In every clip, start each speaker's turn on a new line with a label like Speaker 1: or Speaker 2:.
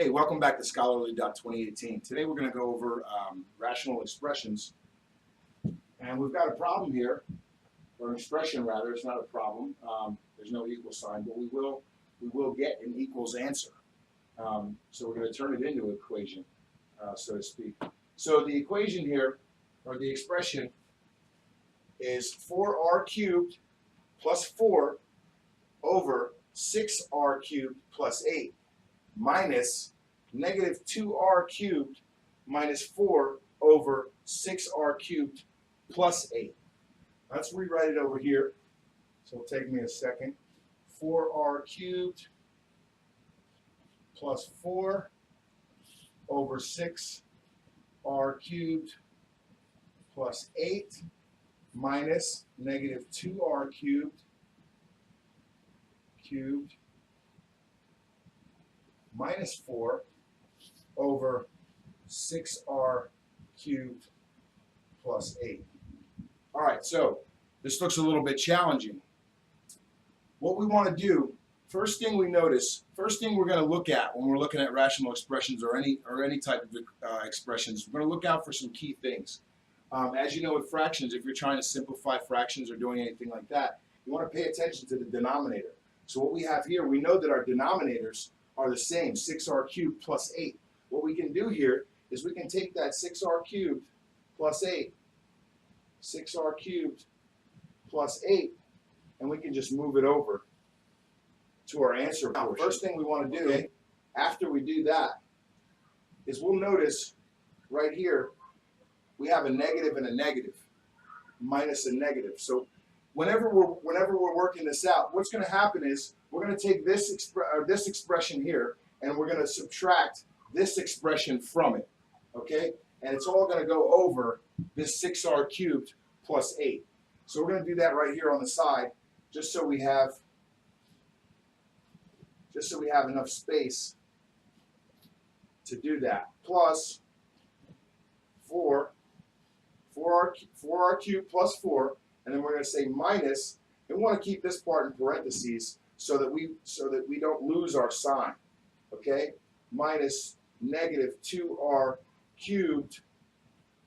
Speaker 1: Hey, welcome back to Scholarly 2018. Today we're going to go over rational expressions, and we've got a problem here, or an expression rather. It's not a problem. There's no equal sign, but we will get an equals answer. So we're going to turn it into an equation, so to speak. So the equation here, or the expression, is 4r cubed plus 4 over 6r cubed plus 8 minus negative 2r cubed minus 4 over 6r cubed plus 8. Let's rewrite it over here. So it'll take me a second. 4r cubed plus 4 over 6r cubed plus 8 minus negative 2r cubed minus 4 over 6r cubed plus 8. All right, so this looks a little bit challenging. What we want to do, first thing we're going to look at when we're looking at rational expressions or any type of expressions, we're going to look out for some key things. As you know with fractions, if you're trying to simplify fractions or doing anything like that, you want to pay attention to the denominator. So what we have here, we know that our denominators are the same, 6r cubed plus 8. What we can do here is we can take that 6r cubed plus 8, 6r cubed plus 8, and we can just move it over to our answer portion. Now, first thing we want to do, after we do that, is we'll notice right here we have a negative and a negative, minus a negative. So whenever we're working this out, what's going to happen is we're going to take this expression here and we're going to subtract this expression from it, okay? And it's all going to go over this 6r cubed plus 8. So we're going to do that right here on the side, just so we have enough space to do that. Plus 4r cubed plus 4, and then we're going to say minus, and we want to keep this part in parentheses so that we don't lose our sign, okay? Minus negative 2r cubed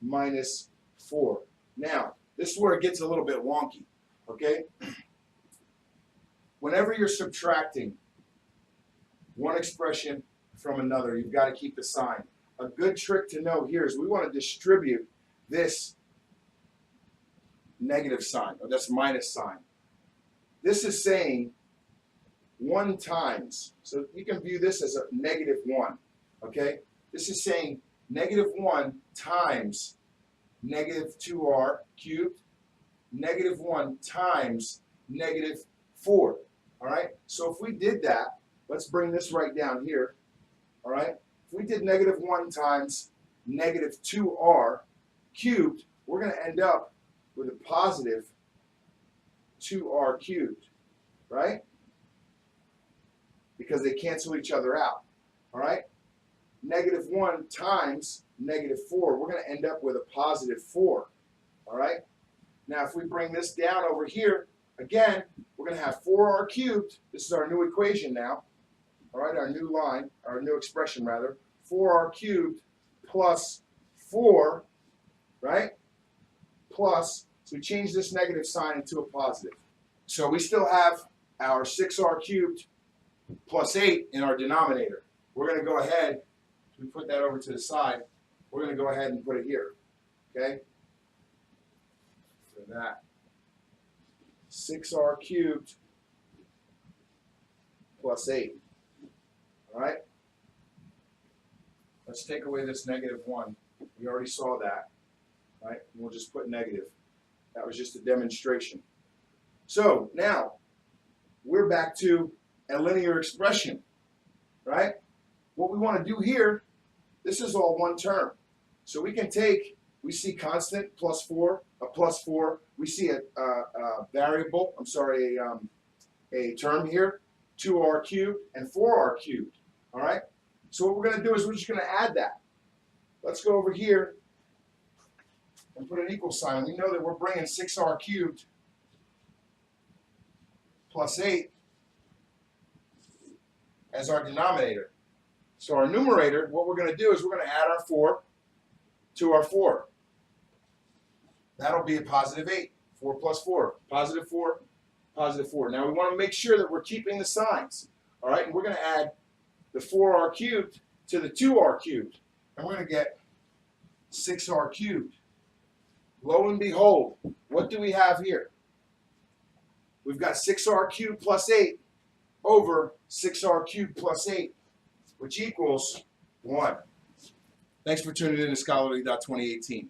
Speaker 1: minus 4. Now, this is where it gets a little bit wonky, okay? Whenever you're subtracting one expression from another, you've got to keep the sign. A good trick to know here is we want to distribute this negative sign, or this minus sign. This is saying 1 times. So you can view this as a negative 1, okay? This is saying negative 1 times negative 2r cubed, negative 1 times negative 4, all right? So if we did that, let's bring this right down here, all right? If we did negative 1 times negative 2r cubed, we're going to end up with a positive 2r cubed, right? Because they cancel each other out, all right? Negative 1 times negative 4, we're going to end up with a positive 4, all right? Now, if we bring this down over here, again, we're going to have 4r cubed. This is our new equation now, all right, our new line, our new expression rather, 4r cubed plus 4, right? Plus, so we change this negative sign into a positive. So we still have our 6r cubed plus 8 in our denominator. We're going to go ahead, we put that over to the side, we're going to go ahead and put it here, okay? So that 6r cubed plus 8, all right? Let's take away this negative 1. We already saw that, right? We'll just put negative. That was just a demonstration. So now we're back to a linear expression, right? What we want to do here, this is all one term. So we can take, we see constant plus 4, a plus 4. We see a variable, a term here, 2r cubed and 4r cubed, all right? So what we're going to do is we're just going to add that. Let's go over here and put an equal sign. We know that we're bringing 6r cubed plus 8 as our denominator. So our numerator, what we're going to do is we're going to add our 4 to our 4. That'll be a positive 8. 4 plus 4. Positive 4, positive 4. Now we want to make sure that we're keeping the signs. All right, and we're going to add the 4r cubed to the 2r cubed. And we're going to get 6r cubed. Lo and behold, what do we have here? We've got 6r cubed plus 8 over 6r cubed plus 8, which equals 1. Thanks for tuning in to Scholarly.2018.